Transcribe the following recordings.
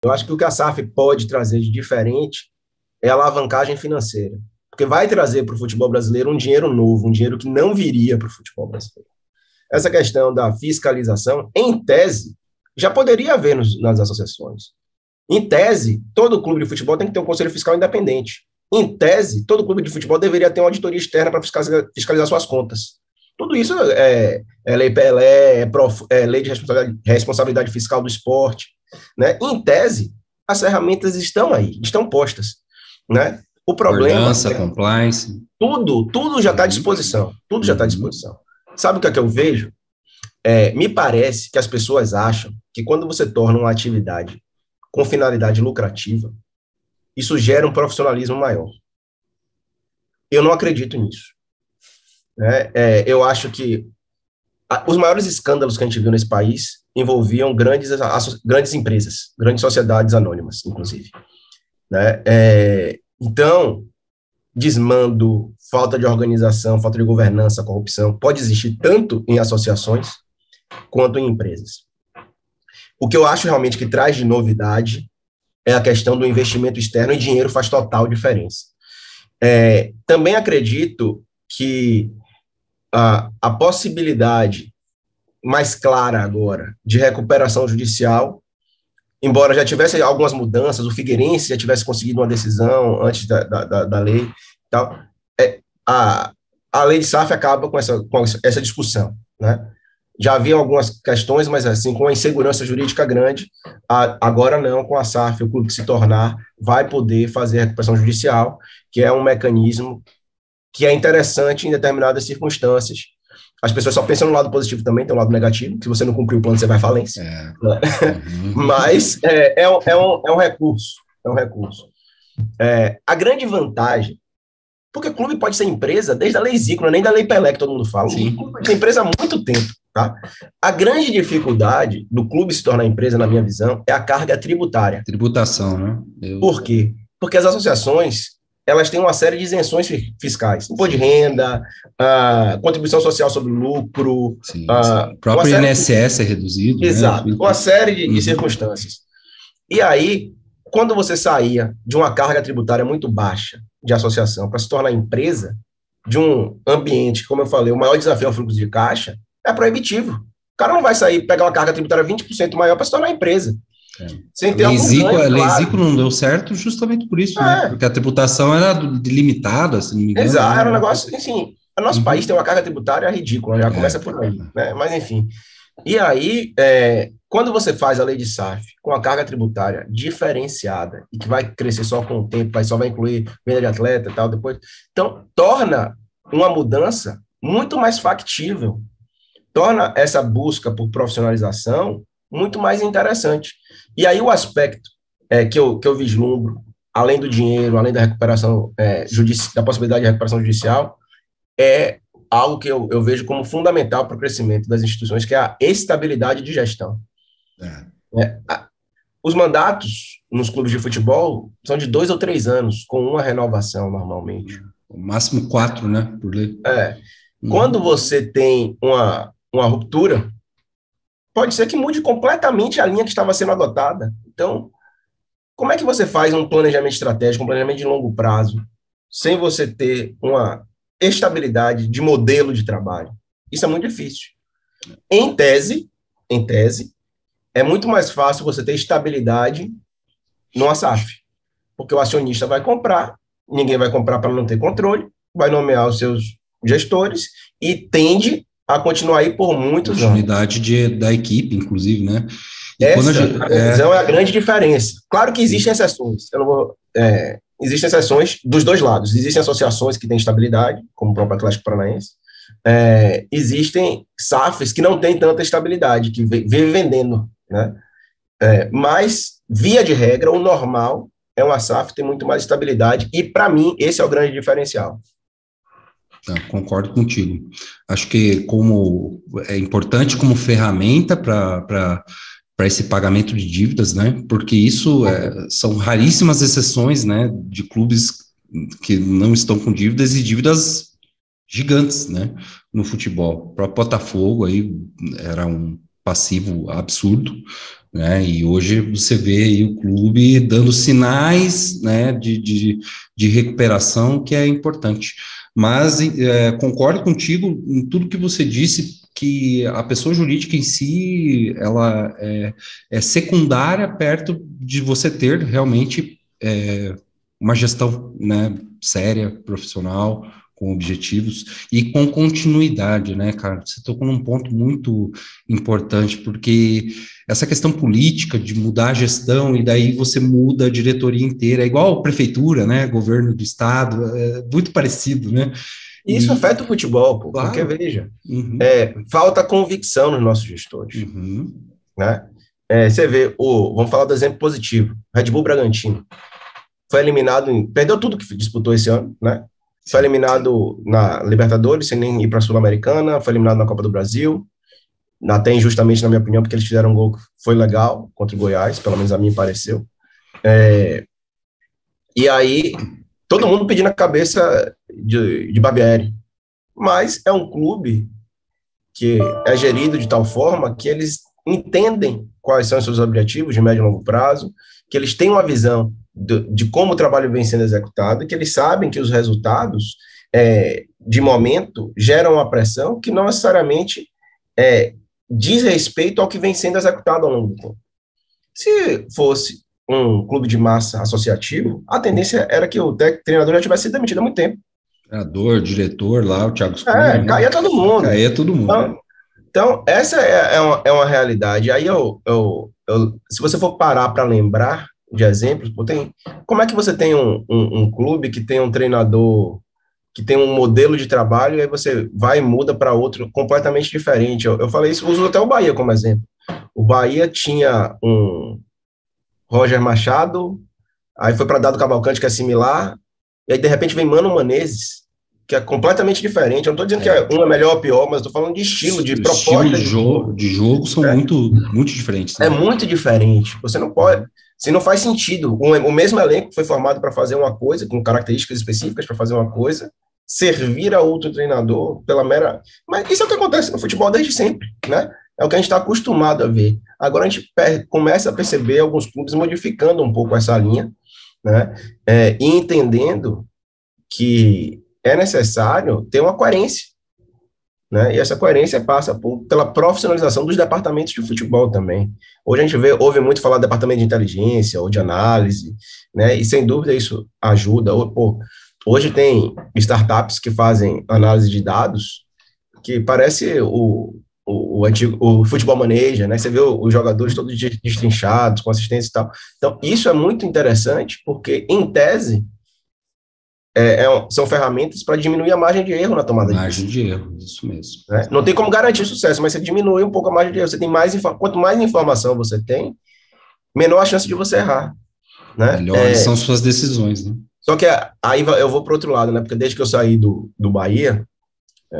Eu acho que o que a SAF pode trazer de diferente é a alavancagem financeira, porque vai trazer para o futebol brasileiro um dinheiro novo, um dinheiro que não viria para o futebol brasileiro. Essa questão da fiscalização, em tese, já poderia haver nas associações. Em tese, todo clube de futebol tem que ter um conselho fiscal independente. Em tese, todo clube de futebol deveria ter uma auditoria externa para fiscalizar suas contas. Tudo isso é lei Pelé, é lei de responsabilidade fiscal do esporte. Né? Em tese, as ferramentas estão aí, estão postas. Né? O problema Governança, compliance. Tudo já está à disposição. Tudo já está à disposição. Sabe o que é que eu vejo? Me parece que as pessoas acham que quando você torna uma atividade com finalidade lucrativa, isso gera um profissionalismo maior. Eu não acredito nisso. Eu acho que os maiores escândalos que a gente viu nesse país envolviam grandes empresas, grandes sociedades anônimas, inclusive. Então, desmando, falta de organização, falta de governança, corrupção, pode existir tanto em associações quanto em empresas. O que eu acho realmente que traz de novidade é a questão do investimento externo, e dinheiro faz total diferença. Também acredito que a possibilidade mais clara agora de recuperação judicial, embora já tivesse algumas mudanças, o Figueirense já tivesse conseguido uma decisão antes da lei, tal, a lei de SAF acaba com essa discussão, né? Já havia algumas questões, mas assim, com a insegurança jurídica grande, agora não, com a SAF, o clube que se tornar vai poder fazer a recuperação judicial, que é um mecanismo que é interessante em determinadas circunstâncias. As pessoas só pensam no lado positivo também, tem um lado negativo, que se você não cumprir o plano, você vai à falência. Mas é um recurso, a grande vantagem, porque o clube pode ser empresa desde a lei Zico, não é nem da lei Pelé que todo mundo fala. Sim. O clube pode ser empresa há muito tempo. Tá? A grande dificuldade do clube se tornar empresa, na minha visão, é a carga tributária. Tributação, né? Por quê? Porque as associações, elas têm uma série de isenções fiscais. Imposto de renda, contribuição social sobre o lucro. O próprio INSS é reduzido. Exato. Né? Uma série de circunstâncias. E aí, quando você saía de uma carga tributária muito baixa de associação para se tornar empresa, de um ambiente, como eu falei, o maior desafio é o fluxo de caixa, é proibitivo. O cara não vai sair, pegar uma carga tributária 20% maior para se tornar empresa. Sem ter a lei Zico não deu certo justamente por isso, né? Porque a tributação era delimitada, se não me engano. Exato, era um negócio, assim, o nosso país tem uma carga tributária ridícula, já começa por aí, né? Mas, enfim. E aí, quando você faz a lei de SAF com a carga tributária diferenciada, e que vai crescer só com o tempo, só vai incluir venda de atleta e tal, depois, então, torna uma mudança muito mais factível, torna essa busca por profissionalização muito mais interessante. E aí o aspecto que eu vislumbro, além do dinheiro, além da recuperação da possibilidade de recuperação judicial, é algo que eu vejo como fundamental para o crescimento das instituições, que é a estabilidade de gestão. Os mandatos nos clubes de futebol são de 2 ou 3 anos, com uma renovação normalmente. O máximo 4, né, por lei. Quando você tem uma ruptura, pode ser que mude completamente a linha que estava sendo adotada. Então, como é que você faz um planejamento estratégico, um planejamento de longo prazo, sem você ter uma estabilidade de modelo de trabalho? Isso é muito difícil. Em tese, é muito mais fácil você ter estabilidade numa SAF, porque o acionista vai comprar, ninguém vai comprar para não ter controle, vai nomear os seus gestores e tende a continuar aí por muitos anos. Continuidade da equipe, inclusive, né? Essa, na minha visão, é a grande diferença. Claro que existem exceções. Eu não vou, existem exceções dos dois lados. Existem associações que têm estabilidade, como o próprio Atlético Paranaense. Existem SAFs que não têm tanta estabilidade, que vivem vendendo, né? Mas, via de regra, o normal é uma SAF ter muito mais estabilidade, e, para mim, esse é o grande diferencial. Concordo contigo. Acho que é importante como ferramenta para esse pagamento de dívidas, né? Porque isso são raríssimas exceções, né? De clubes que não estão com dívidas, e dívidas gigantes, né? No futebol. O próprio Botafogo aí era um passivo absurdo, né? E hoje você vê aí o clube dando sinais, né, de recuperação, que é importante. Mas concordo contigo em tudo que você disse, que a pessoa jurídica em si, ela é secundária perto de você ter realmente uma gestão, né, séria, profissional, com objetivos e com continuidade, né, cara? Você tocou num ponto muito importante, porque essa questão política de mudar a gestão e daí você muda a diretoria inteira, é igual a prefeitura, né, governo do estado, é muito parecido, né? Isso afeta o futebol, pô, porque Claro. veja, falta convicção nos nossos gestores, né? Você vê, vamos falar do exemplo positivo, Red Bull Bragantino, foi eliminado, perdeu tudo que disputou esse ano, né? Foi eliminado na Libertadores, sem nem ir para a Sul-Americana, foi eliminado na Copa do Brasil, até injustamente, na minha opinião, porque eles fizeram um gol que foi legal contra o Goiás, pelo menos a mim pareceu. E aí, todo mundo pedindo a cabeça de Barbieri. Mas é um clube que é gerido de tal forma que eles entendem quais são os seus objetivos de médio e longo prazo, que eles têm uma visão de como o trabalho vem sendo executado, e que eles sabem que os resultados, de momento, geram uma pressão que não necessariamente diz respeito ao que vem sendo executado ao longo do tempo. Se fosse um clube de massa associativo, a tendência era que o treinador já tivesse sido demitido há muito tempo. Treinador, diretor lá, o Thiago Scunha, caía todo mundo. Caía todo mundo. Então essa é uma realidade. Aí, se você for parar para lembrar de exemplos, como é que você tem um clube que tem um treinador, que tem um modelo de trabalho, e aí você vai e muda para outro completamente diferente? Eu falei isso, uso até o Bahia como exemplo. O Bahia tinha um Roger Machado, aí foi para Dado Cavalcante, que é similar, e aí de repente vem Mano Menezes, que é completamente diferente. Eu não estou dizendo que um é melhor ou pior, mas estou falando de estilo, de proposta. De jogo são muito diferentes. Né? É muito diferente. Você não pode... Se não faz sentido, o mesmo elenco foi formado para fazer uma coisa, com características específicas para fazer uma coisa, servir a outro treinador pela mera... Mas isso é o que acontece no futebol desde sempre, né? É o que a gente está acostumado a ver. Agora a gente começa a perceber alguns clubes modificando um pouco essa linha, né? E entendendo que é necessário ter uma coerência, né? E essa coerência passa pela profissionalização dos departamentos de futebol também. Hoje a gente ouve muito falar do departamento de inteligência ou de análise, né? E sem dúvida isso ajuda. Hoje tem startups que fazem análise de dados que parece o antigo futebol manager, né? Você vê os jogadores todos destrinchados, com assistência e tal. Então, isso é muito interessante, porque, em tese, são ferramentas para diminuir a margem de erro na tomada de decisão. Margem de erro, isso mesmo. Né? Não tem como garantir sucesso, mas você diminui um pouco a margem de erro. Você tem quanto mais informação você tem, menor a chance de você errar. Né? Melhores são suas decisões, né? Só que aí eu vou para o outro lado, né? Porque desde que eu saí do Bahia,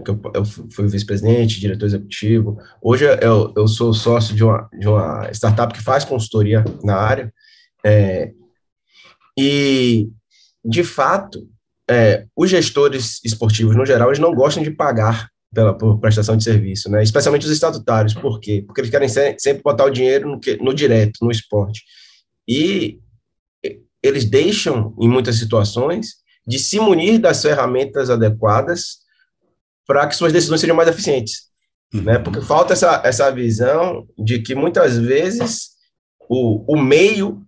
que eu fui vice-presidente, diretor executivo, hoje eu sou sócio de uma startup que faz consultoria na área, e, de fato, os gestores esportivos, no geral, eles não gostam de pagar por prestação de serviço, né? Especialmente os estatutários. Por quê? Porque eles querem sempre botar o dinheiro no direto, no esporte. E eles deixam, em muitas situações, de se munir das ferramentas adequadas para que suas decisões sejam mais eficientes. Né? Porque falta essa visão de que, muitas vezes, o meio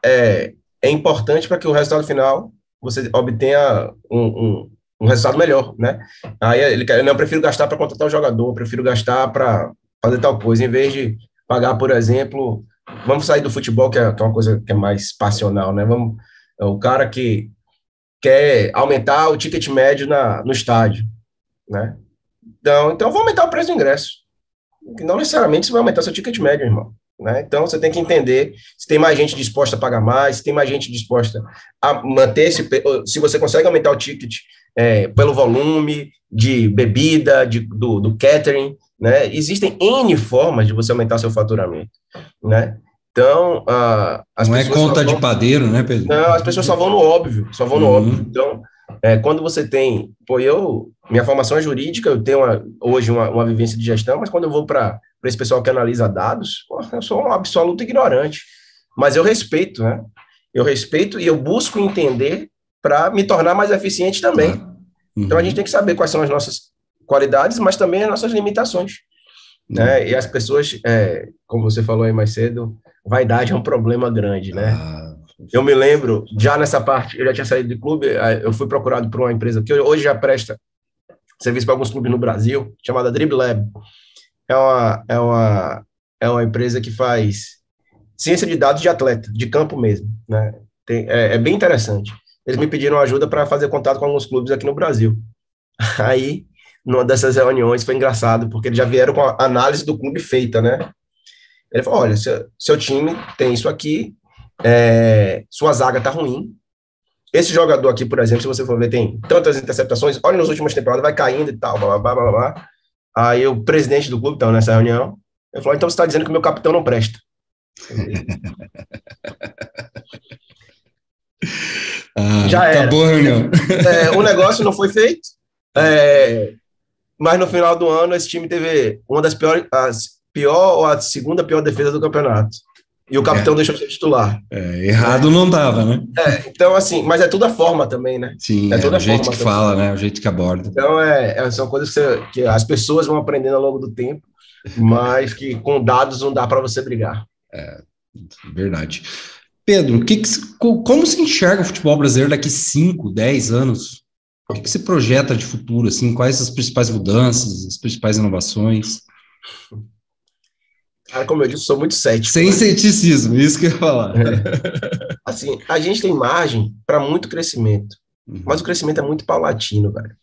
é importante para que o resultado final você obtenha um resultado melhor, né? Aí eu prefiro gastar para contratar o jogador, eu prefiro gastar para fazer tal coisa, em vez de pagar, por exemplo, vamos sair do futebol, que é uma coisa que é mais passional, né? O cara que quer aumentar o ticket médio no estádio, né? Então vamos aumentar o preço do ingresso. Não necessariamente você vai aumentar seu ticket médio, irmão. Né? Então, você tem que entender se tem mais gente disposta a pagar mais, se tem mais gente disposta a manter se você consegue aumentar o ticket pelo volume de bebida, do catering, né? Existem N formas de você aumentar seu faturamento, né? Então, não é conta de padeiro, né, Pedro? Não, as pessoas só vão no óbvio, Então, quando você tem... minha formação é jurídica, eu tenho hoje uma vivência de gestão, mas quando eu vou para esse pessoal que analisa dados, eu sou um absoluto ignorante. Mas eu respeito, né? Eu respeito e eu busco entender para me tornar mais eficiente também. Claro. Então, a gente tem que saber quais são as nossas qualidades, mas também as nossas limitações. Né? E as pessoas, como você falou aí mais cedo, vaidade é um problema grande, né? Eu me lembro, já nessa parte, eu já tinha saído do clube, eu fui procurado por uma empresa que hoje já presta serviço para alguns clubes no Brasil, chamada Driblab. É uma empresa que faz ciência de dados de atleta, de campo mesmo, né? É bem interessante. Eles me pediram ajuda para fazer contato com alguns clubes aqui no Brasil. Aí, numa dessas reuniões, foi engraçado, porque eles já vieram com a análise do clube feita, né? Ele falou, olha, seu time tem isso aqui, sua zaga tá ruim, esse jogador aqui, por exemplo, se você for ver, tem tantas interceptações, olha nas últimas temporadas, vai caindo e tal, blá, blá, blá, blá. Aí o presidente do clube, então, nessa reunião, ele falou, então você está dizendo que o meu capitão não presta. Já era. Acabou a reunião. O negócio não foi feito, mas no final do ano esse time teve uma das pior ou a segunda pior defesa do campeonato. E o capitão deixou de ser titular. Errado não dava, né? Então, assim, mas é tudo a forma também, né? Sim, o jeito que fala, né? O jeito que aborda. Então, são coisas que as pessoas vão aprendendo ao longo do tempo, mas que com dados não dá para você brigar. Verdade. Pedro, como se enxerga o futebol brasileiro daqui 5, 10 anos? O que você projeta de futuro, assim? Quais as principais mudanças, as principais inovações? Cara, como eu disse, sou muito cético. Sem ceticismo, isso que eu ia falar. Assim, a gente tem margem para muito crescimento, mas o crescimento é muito paulatino, velho.